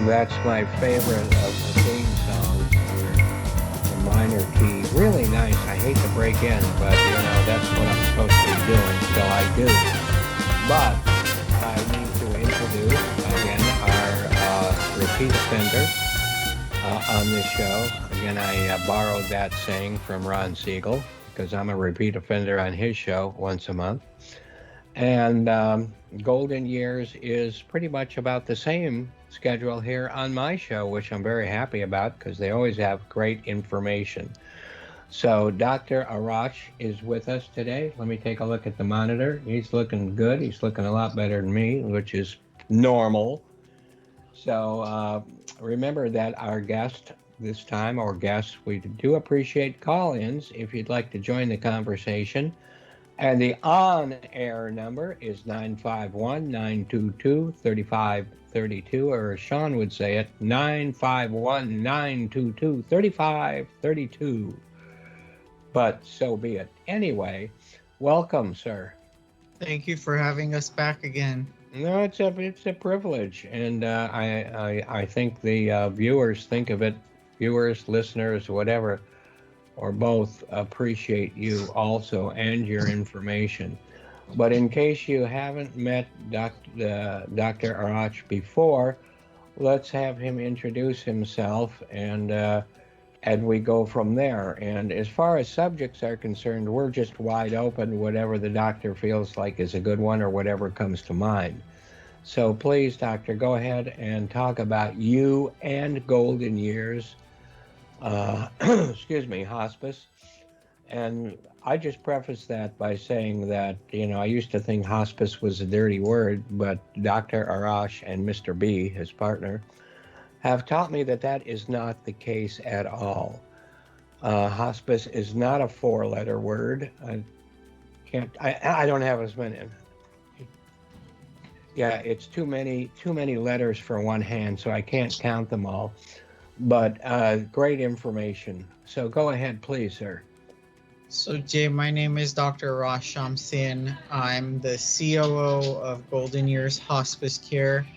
That's my favorite of the theme songs here. The minor key. Really nice. I hate to break in, but that's what I'm supposed to be doing, so I do. But I need to introduce again our repeat offender on this show. Again, I borrowed that saying from Ron Siegel because I'm a repeat offender on his show once a month. And Golden Years is pretty much about the same schedule here on my show, which I'm very happy about because they always have great information. So, Dr. Arash is with us today. Let me take a look at the monitor. He's looking good. He's looking a lot better than me, which is normal. So, remember that our guest this time, or guests, we do appreciate call ins if you'd like to join the conversation. And the on air number is 951 922 3532, or as Sean would say it, 951 922 3532. But so be it. Anyway, welcome, sir. Thank you for having us back again. No, it's a privilege, and I think the viewers think of it, viewers, listeners, whatever, or both, appreciate you also and your information. But in case you haven't met Dr. Arash before, let's have him introduce himself, and we go from there. And as far as subjects are concerned, we're just wide open, whatever the doctor feels like is a good one or whatever comes to mind. So please, doctor, go ahead and talk about you and Golden Years, excuse me, hospice. And I just preface that by saying that, I used to think hospice was a dirty word, but Dr. Arash and Mr. B, his partner, have taught me that that is not the case at all. Hospice is not a four-letter word. I don't have as many. Yeah, it's too many letters for one hand, so I can't count them all. But great information. So go ahead, please, sir. So, Jay, my name is Dr. Arash Shamsian. I'm the COO of Golden Years Hospice Care.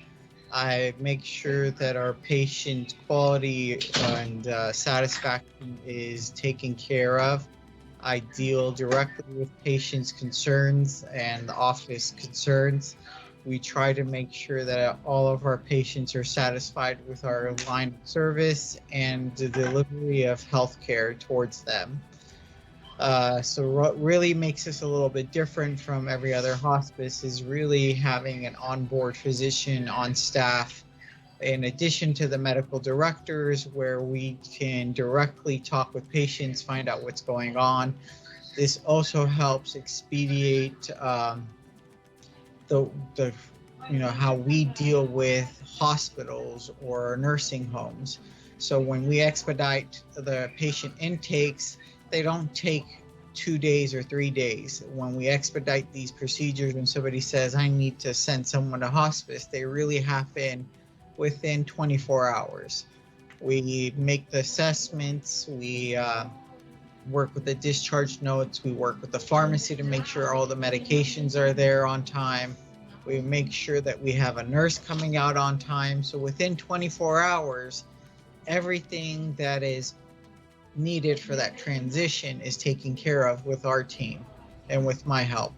I make sure that our patient quality and satisfaction is taken care of. I deal directly with patients' concerns and the office concerns. We try to make sure that all of our patients are satisfied with our line of service and the delivery of healthcare towards them. So what really makes us a little bit different from every other hospice is really having an onboard physician on staff, in addition to the medical directors, where we can directly talk with patients, find out what's going on. This also helps expedite how we deal with hospitals or nursing homes. So when we expedite the patient intakes, they don't take 2 days or 3 days. When we expedite these procedures, when somebody says, I need to send someone to hospice, they really happen within 24 hours. We make the assessments, we work with the discharge notes, we work with the pharmacy to make sure all the medications are there on time. We make sure that we have a nurse coming out on time. So within 24 hours, everything that is needed for that transition is taken care of with our team and with my help.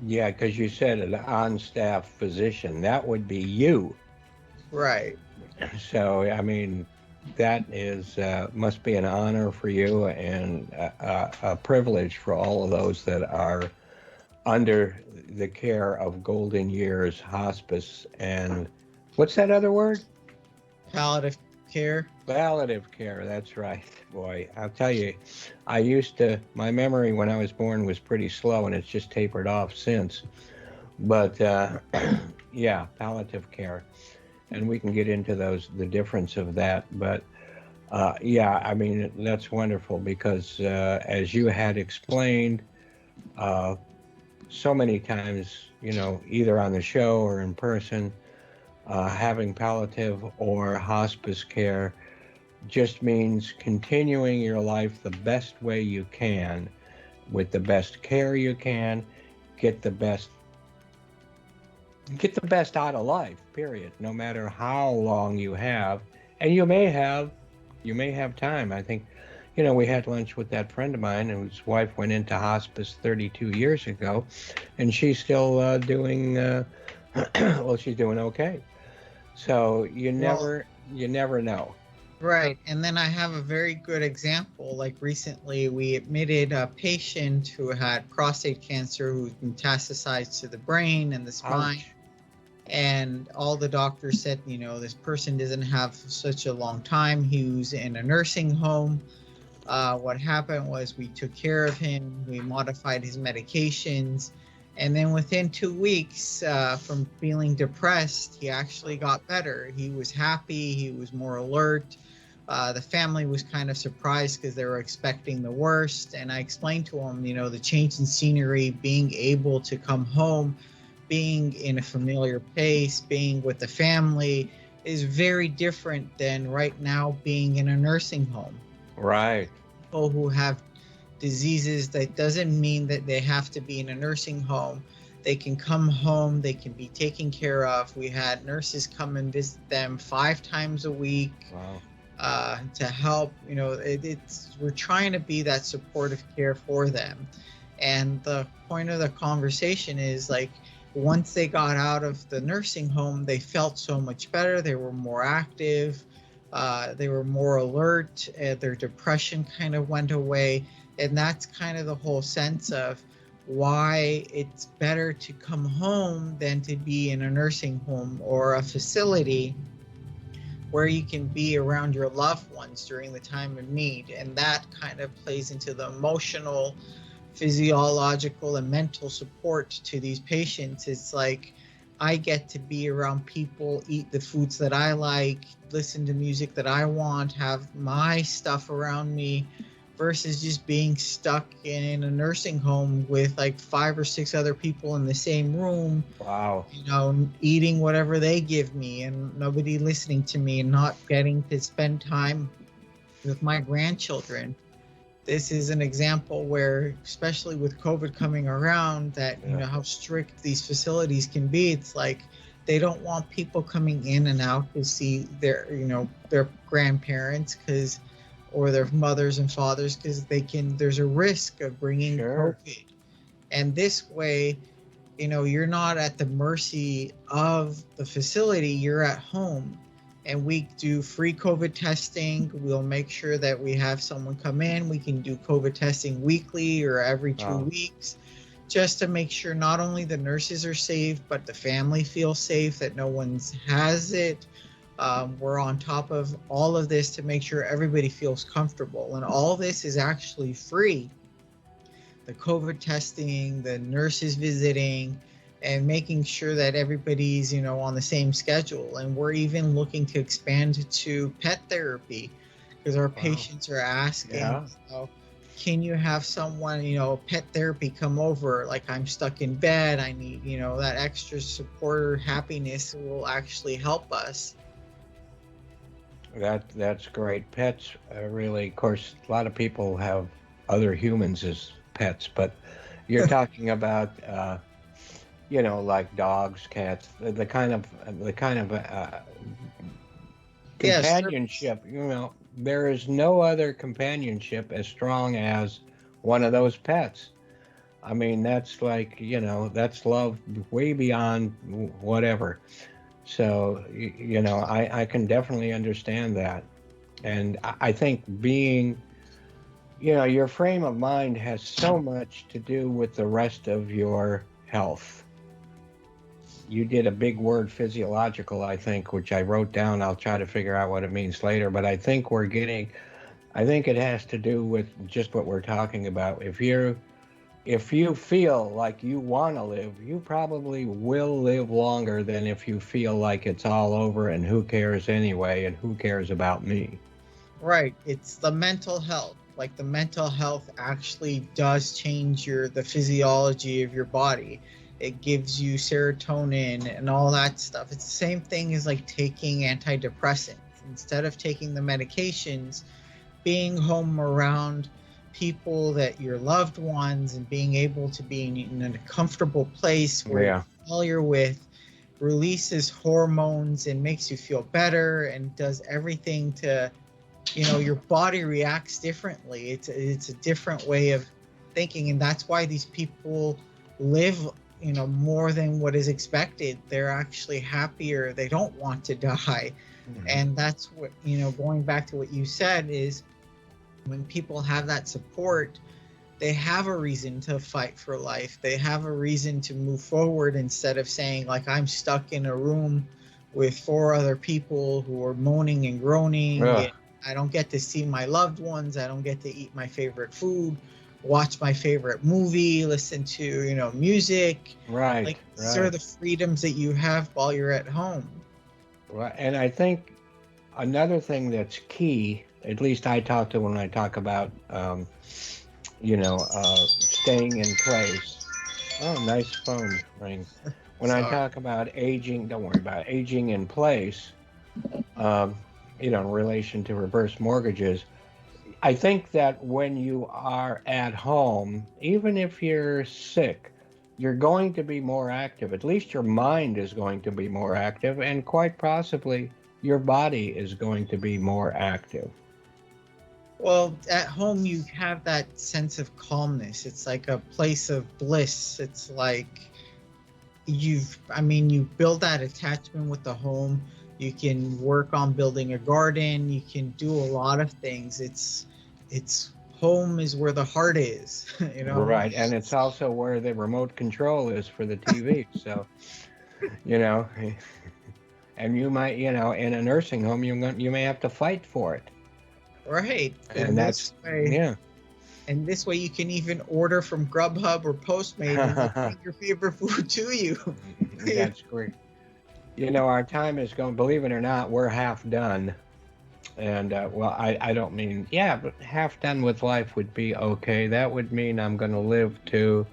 Yeah, because you said an on-staff physician. That would be you. Right. So, I mean, that is must be an honor for you and a privilege for all of those that are under the care of Golden Years Hospice. And what's that other word? Palliative care. Palliative care, that's right. Boy, I'll tell you, my memory when I was born was pretty slow, and it's just tapered off since. But yeah, palliative care. And we can get into the difference of that. But yeah, I mean, that's wonderful because as you had explained so many times, either on the show or in person, having palliative or hospice care just means continuing your life the best way you can, with the best care you can, get the best get the best out of life, period, no matter how long you have. And you may have time. I think, we had lunch with that friend of mine whose wife went into hospice 32 years ago, and she's still doing well, she's doing okay. So Well, you never know. right. And then I have a very good example. Like recently, we admitted a patient who had prostate cancer who metastasized to the brain and the spine. Ouch. And all the doctors said, this person doesn't have such a long time. He was in a nursing home. What happened was we took care of him, we modified his medications, and then within 2 weeks, from feeling depressed, he actually got better. He was happy, he was more alert. The family was kind of surprised because they were expecting the worst. And I explained to him, the change in scenery, being able to come home, being in a familiar place, being with the family is very different than right now being in a nursing home. Right. People who have diseases, that doesn't mean that they have to be in a nursing home. They can come home, they can be taken care of. We had nurses come and visit them 5 times a week Wow. to help. We're trying to be that supportive care for them. And the point of the conversation is like, once they got out of the nursing home, they felt so much better. They were more active. They were more alert. Their depression kind of went away. And that's kind of the whole sense of why it's better to come home than to be in a nursing home or a facility where you can be around your loved ones during the time of need. And that kind of plays into the emotional, physiological, and mental support to these patients. It's like I get to be around people, eat the foods that I like, listen to music that I want, have my stuff around me, versus just being stuck in a nursing home with like 5 or 6 other people in the same room, Wow. eating whatever they give me and nobody listening to me and not getting to spend time with my grandchildren. This is an example where, especially with COVID coming around, that how strict these facilities can be. It's like they don't want people coming in and out to see their grandparents or their mothers and fathers, because there's a risk of bringing Sure. COVID. And this way, you're not at the mercy of the facility, you're at home. And we do free COVID testing. We'll make sure that we have someone come in. We can do COVID testing weekly or every 2 Wow. weeks, just to make sure not only the nurses are safe, but the family feels safe, that no one's has it. We're on top of all of this to make sure everybody feels comfortable. And all this is actually free. The COVID testing, the nurses visiting, and making sure that everybody's on the same schedule. And we're even looking to expand to pet therapy, because our patients are asking, Yeah. can you have someone, pet therapy come over? Like, I'm stuck in bed, I need that extra support or happiness will actually help us. That's great. Pets really, of course, a lot of people have other humans as pets, but you're talking about like dogs, cats, the kind of Yes. companionship. There is no other companionship as strong as one of those pets. I mean, that's like, that's love way beyond whatever. So, I can definitely understand that. And I think being, your frame of mind has so much to do with the rest of your health. You did a big word, physiological, I think, which I wrote down. I'll try to figure out what it means later. But I think it has to do with just what we're talking about. If you feel like you want to live, you probably will live longer than if you feel like it's all over and who cares anyway and who cares about me. Right. It's the mental health. Like, the mental health actually does change the physiology of your body. It gives you serotonin and all that stuff. It's the same thing as like taking antidepressants. Instead of taking the medications, being home around people, that your loved ones, and being able to be in a comfortable place where Yeah. you're familiar with, releases hormones and makes you feel better and does everything to, your body reacts differently. It's a different way of thinking, and that's why these people live, more than what is expected. They're actually happier. They don't want to die. And that's what, going back to what you said, is when people have that support, they have a reason to fight for life. They have a reason to move forward, instead of saying, like, I'm stuck in a room with 4 other people who are moaning and groaning. Ugh. I don't get to see my loved ones. I don't get to eat my favorite food, watch my favorite movie, listen to, music. Right. Like, these are the freedoms that you have while you're at home. Right. And I think another thing that's key, at least I talk to when I talk about, staying in place. Oh, nice phone ring. When I talk about aging, don't worry about it, aging in place, in relation to reverse mortgages. I think that when you are at home, even if you're sick, you're going to be more active. At least your mind is going to be more active, and quite possibly your body is going to be more active. Well, at home, you have that sense of calmness. It's like a place of bliss. It's like you build that attachment with the home. You can work on building a garden. You can do a lot of things. It's home is where the heart is, Right, and it's also where the remote control is for the TV. So, and you might, in a nursing home, you may have to fight for it. Right, and that's And this way, you can even order from Grubhub or Postmates and bring your favorite food to you. That's great. Our time is going. Believe it or not, we're half done. And I don't mean, but half done with life would be okay. That would mean I'm going to live to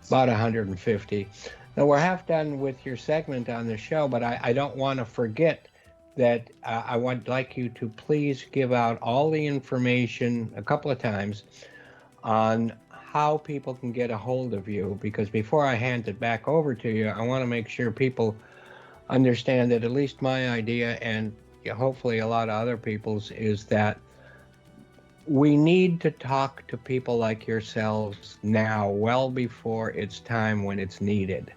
about 150. Now, we're half done with your segment on the show, but I don't want to forget that I would like you to please give out all the information a couple of times on how people can get a hold of you, because before I hand it back over to you, I want to make sure people understand that at least my idea, and hopefully a lot of other people's, is that we need to talk to people like yourselves now, well before it's time when it's needed,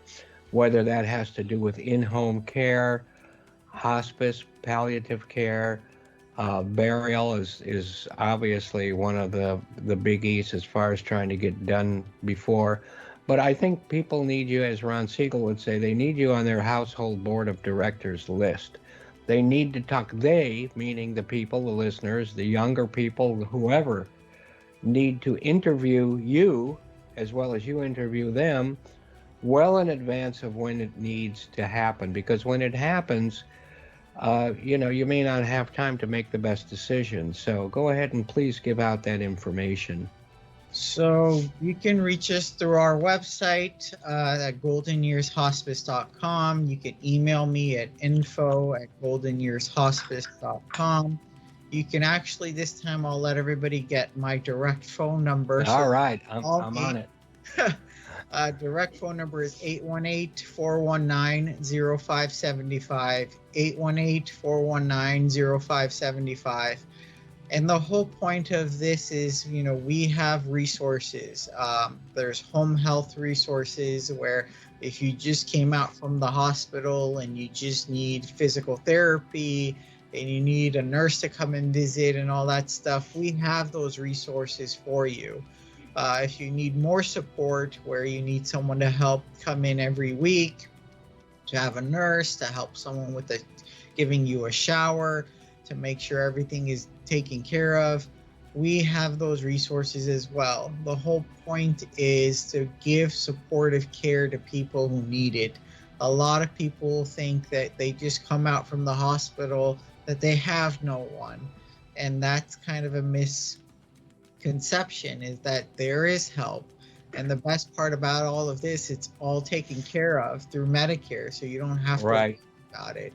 whether that has to do with in-home care, hospice, palliative care. Burial is obviously one of the biggies as far as trying to get done before. But I think people need you, as Ron Siegel would say, they need you on their household board of directors list. They need to talk, they, meaning the people, the listeners, the younger people, whoever, need to interview you as well as you interview them well in advance of when it needs to happen. Because when it happens, you may not have time to make the best decision. So go ahead and please give out that information. So you can reach us through our website at goldenyearshospice.com. You can email me at info@goldenyearshospice.com. You can actually, this time I'll let everybody get my direct phone number. All right, I'm on it. Direct phone number is 818-419-0575, 818-419-0575. And the whole point of this is, we have resources. There's home health resources where if you just came out from the hospital and you just need physical therapy and you need a nurse to come and visit and all that stuff, we have those resources for you. If you need more support, where you need someone to help come in every week, to have a nurse, to help someone with giving you a shower, to make sure everything is taken care of, we have those resources as well. The whole point is to give supportive care to people who need it. A lot of people think that they just come out from the hospital, that they have no one. And that's kind of a misconception, is that there is help. And the best part about all of this, it's all taken care of through Medicare, so you don't have to worry about it.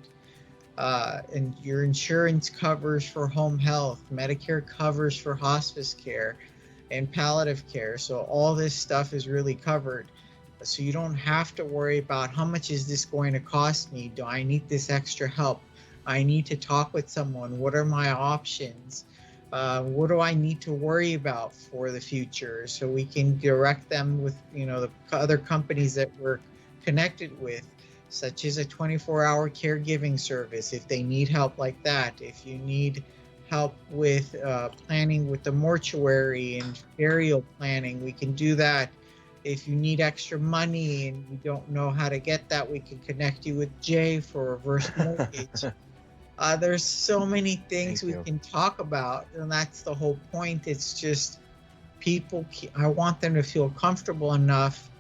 And your insurance covers for home health, Medicare covers for hospice care and palliative care. So all this stuff is really covered. So you don't have to worry about how much is this going to cost me? Do I need this extra help? I need to talk with someone. What are my options? What do I need to worry about for the future? So we can direct them with, the other companies that we're connected with, such as a 24-hour caregiving service if they need help like that. If you need help with planning with the mortuary and burial planning, we can do that. If you need extra money and you don't know how to get that, we can connect you with Jay for reverse mortgage. There's so many things we can talk about, and that's the whole point. It's just I want them to feel comfortable enough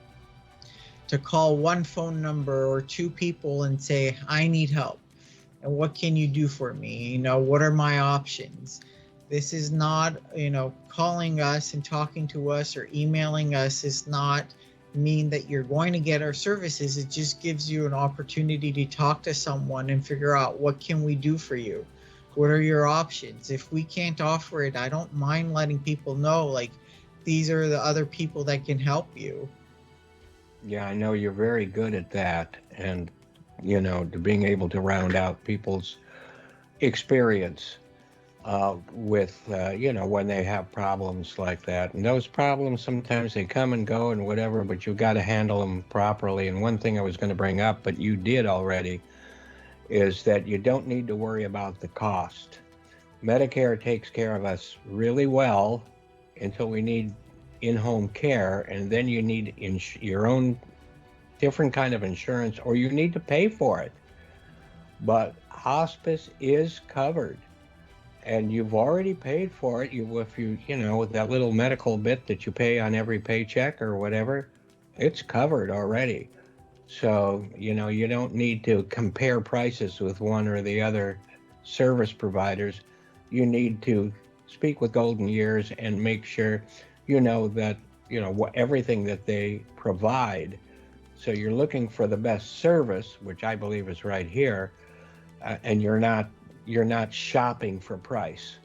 to call one phone number or two people and say, I need help. And what can you do for me? What are my options? This is not, calling us and talking to us or emailing us is not mean that you're going to get our services. It just gives you an opportunity to talk to someone and figure out, what can we do for you? What are your options? If we can't offer it, I don't mind letting people know, like, these are the other people that can help you. Yeah, I know you're very good at that, and to being able to round out people's experience with when they have problems like that. And those problems, sometimes they come and go and whatever, but you've got to handle them properly. And one thing I was going to bring up, but you did already, is that you don't need to worry about the cost. Medicare takes care of us really well until we need in-home care, and then you need your own different kind of insurance, or you need to pay for it. But hospice is covered, and you've already paid for it. If you with that little medical bit that you pay on every paycheck or whatever, it's covered already. So you don't need to compare prices with one or the other service providers. You need to speak with Golden Years and make sure that everything that they provide. So you're looking for the best service, which I believe is right here, and you're not shopping for price.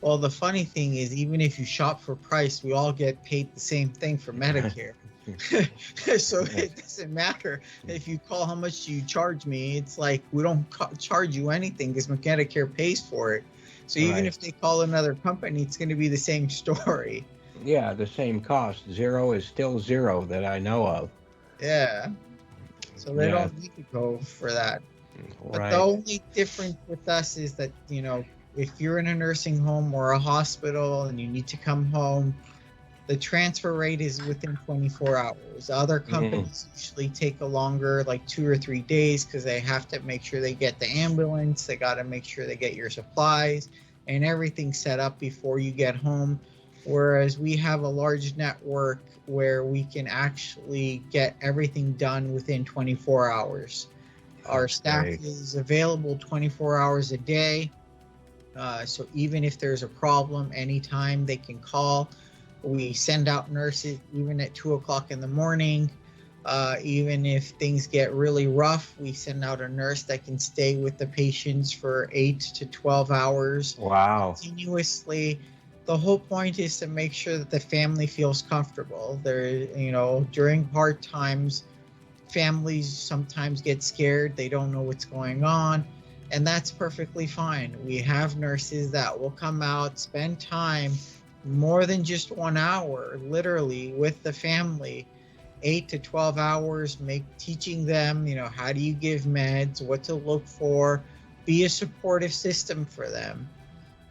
Well, the funny thing is, even if you shop for price, we all get paid the same thing for Medicare. So it doesn't matter if you call, how much do you charge me? It's like, we don't charge you anything because Medicare pays for it. So even if they call another company, it's going to be the same story. Yeah, the same cost. Zero is still zero that I know of. Yeah. So they don't need to go for that. But the only difference with us is that, if you're in a nursing home or a hospital and you need to come home, the transfer rate is within 24 hours. Other companies usually take a longer, like 2 or 3 days, because they have to make sure they get the ambulance. They got to make sure they get your supplies and everything set up before you get home. Whereas we have a large network where we can actually get everything done within 24 hours. Our staff is available 24 hours a day. So even if there's a problem, anytime they can call. We send out nurses even at 2 o'clock in the morning. Even if things get really rough, we send out a nurse that can stay with the patients for 8 to 12 hours. Wow. Continuously. The whole point is to make sure that the family feels comfortable. During hard times, families sometimes get scared. They don't know what's going on, and that's perfectly fine. We have nurses that will come out, spend time, more than just 1 hour, literally, with the family, 8 to 12 hours, teaching them, how do you give meds, what to look for, be a supportive system for them.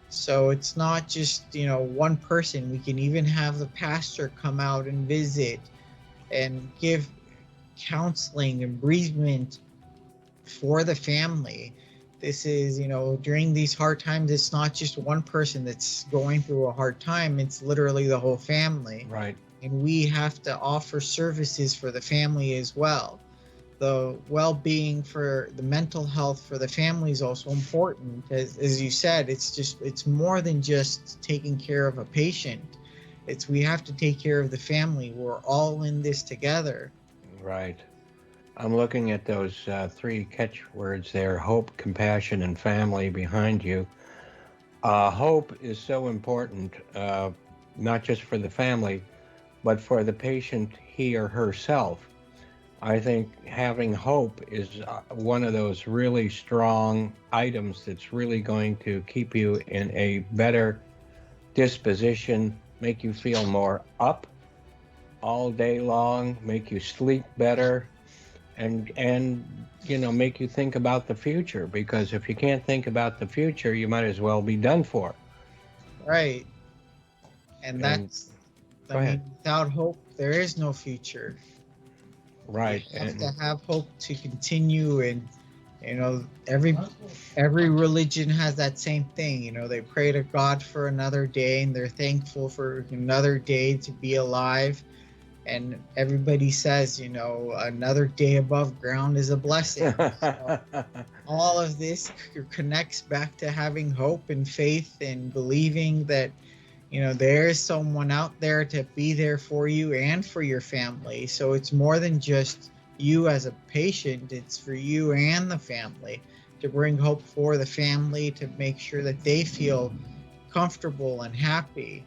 So it's not just, one person. We can even have the pastor come out and visit and give counseling and bereavement for the family. This is, during these hard times, it's not just one person that's going through a hard time. It's literally the whole family. Right. And we have to offer services for the family as well. The well-being for the mental health for the family is also important. As you said, it's more than just taking care of a patient. We have to take care of the family. We're all in this together. Right. I'm looking at those 3 catchwords there: hope, compassion, and family behind you. Hope is so important, not just for the family, But for the patient, he or herself, I think having hope is one of those really strong items that's really going to keep you in a better disposition, make you feel more up all day long, make you sleep better, and make you think about the future, because if you can't think about the future, you might as well be done for. Right. And And that's, I go ahead. mean, without hope, there is no future. You Right. have to And have hope to continue, and every religion has that same thing. They pray to God for another day, and they're thankful for another day to be alive. And everybody says, another day above ground is a blessing. So all of this connects back to having hope and faith and believing that there is someone out there to be there for you and for your family. So it's more than just you as a patient, it's for you and the family, to bring hope for the family, to make sure that they feel comfortable and happy.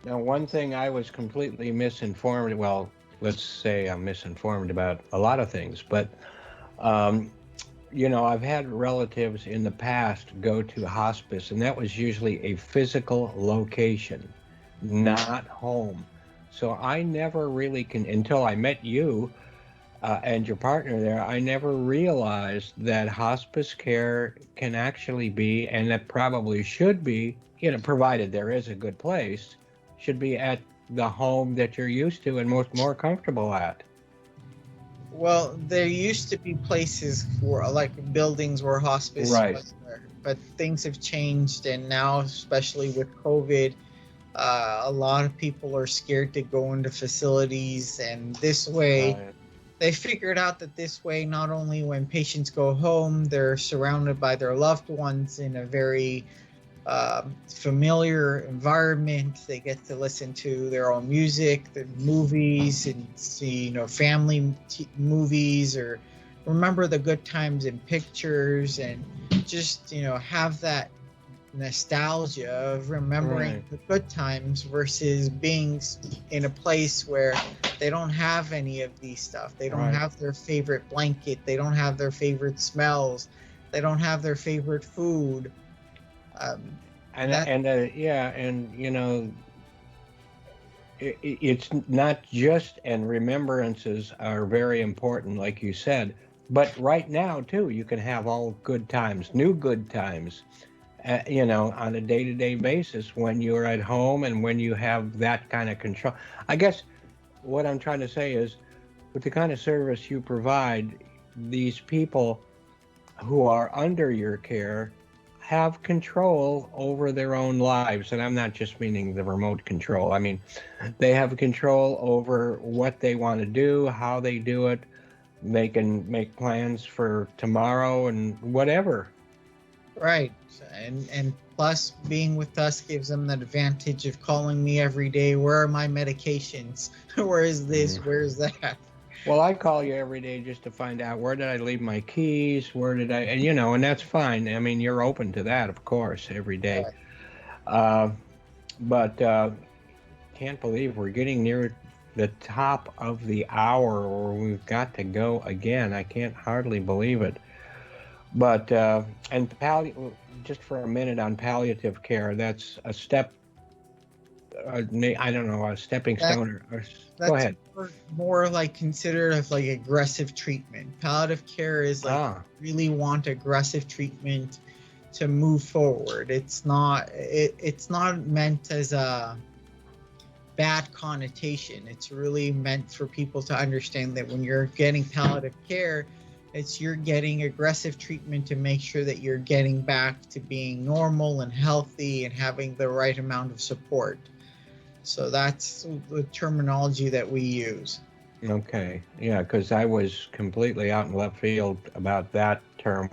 Now, one thing I was completely misinformed, well, let's say I'm misinformed about a lot of things, but um, I've had relatives in the past go to hospice, and that was usually a physical location, not home. So I never really until I met you and your partner there, I never realized that hospice care can actually be, and that probably should be, provided there is a good place, should be at the home that you're used to and most more comfortable at. Well, there used to be places where, like buildings where hospice Right. was there, but things have changed, and now, especially with COVID, a lot of people are scared to go into facilities, and this way, Right. they figured out that this way, not only when patients go home, they're surrounded by their loved ones in a very familiar environment. They get to listen to their own music, the movies, and see, family movies, or remember the good times in pictures, and just, have that nostalgia of remembering Right. the good times versus being in a place where they don't have any of these stuff. They don't Right. have their favorite blanket. They don't have their favorite smells. They don't have their favorite food. Um, And that yeah, and it's not just, and remembrances are very important, like you said, but right now too, you can have all good times, new good times, on a day-to-day basis when you're at home and when you have that kind of control. I guess what I'm trying to say is, with the kind of service you provide, these people who are under your care have control over their own lives. And I'm not just meaning the remote control. I mean, they have control over what they want to do, how they do it. They can make plans for tomorrow and whatever. right, and plus being with us gives them the advantage of calling me every day. Where are my medications? Where is this? Mm. Where is that? Well, I call you every day just to find out where did I leave my keys, where did I, and that's fine. I mean, you're open to that, of course, every day. Right. Uh, but can't believe we're getting near the top of the hour, or we've got to go again. I can't hardly believe it. But just for a minute on palliative care, that's a step. I don't know, a stepping That stone. Go that's ahead. more like considered of like aggressive treatment. Palliative care is like Ah, really want aggressive treatment to move forward. It's not meant as a bad connotation. It's really meant for people to understand that when you're getting palliative care, you're getting aggressive treatment to make sure that you're getting back to being normal and healthy and having the right amount of support. So that's the terminology that we use. okay. Yeah, because I was completely out in left field about that term,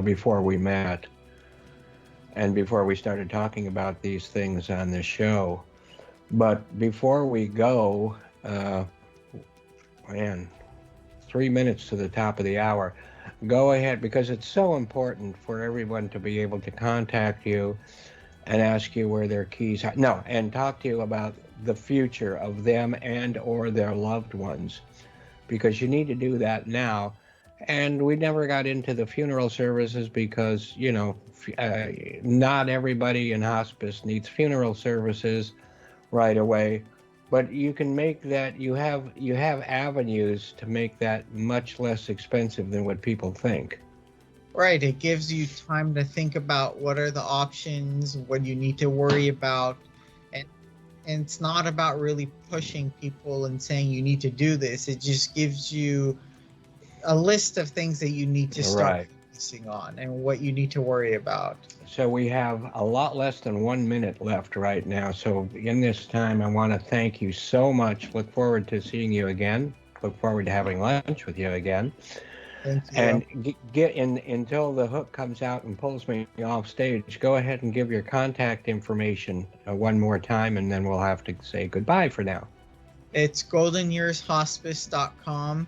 before we met and before we started talking about these things on this show. But before we go, man, 3 minutes to the top of the hour. Go ahead, because it's so important for everyone to be able to contact you and ask you where their keys are. No, and talk to you about the future of them and or their loved ones, because you need to do that now. And we never got into the funeral services because, not everybody in hospice needs funeral services right away. But you can make that, you have avenues to make that much less expensive than what people think. Right. It gives you time to think about what are the options, what you need to worry about. And, and it's not about really pushing people and saying you need to do this. It just gives you a list of things that you need to start Right. focusing on and what you need to worry about. So we have a lot less than 1 minute left right now. So in this time, I want to thank you so much. Look forward to seeing you again. Look forward to having lunch with you again. Thank you. And get in until the hook comes out and pulls me off stage. Go ahead and give your contact information one more time, and then we'll have to say goodbye for now. It's goldenyearshospice.com.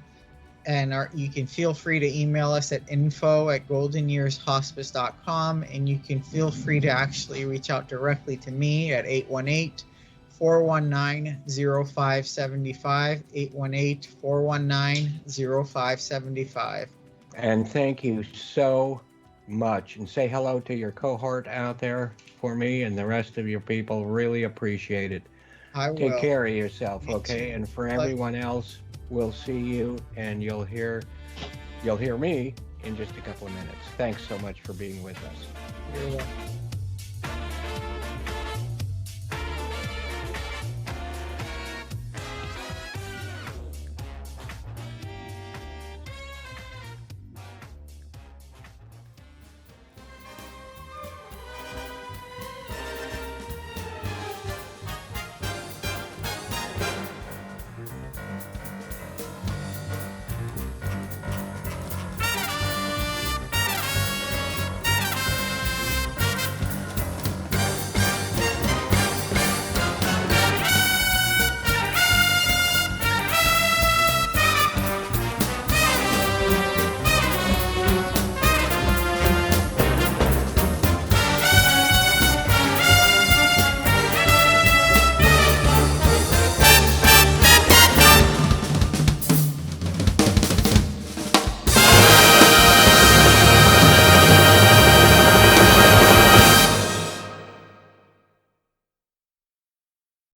And you can feel free to email us at info@goldenyearshospice.com. And you can feel free to actually reach out directly to me at 818-419-0575, 818-419-0575. And thank you so much. And say hello to your cohort out there for me and the rest of your people. Really appreciate it. I will. Take care of yourself, okay? too. And for everyone else, we'll see you, and you'll hear me in just a couple of minutes. Thanks so much for being with us. You're welcome.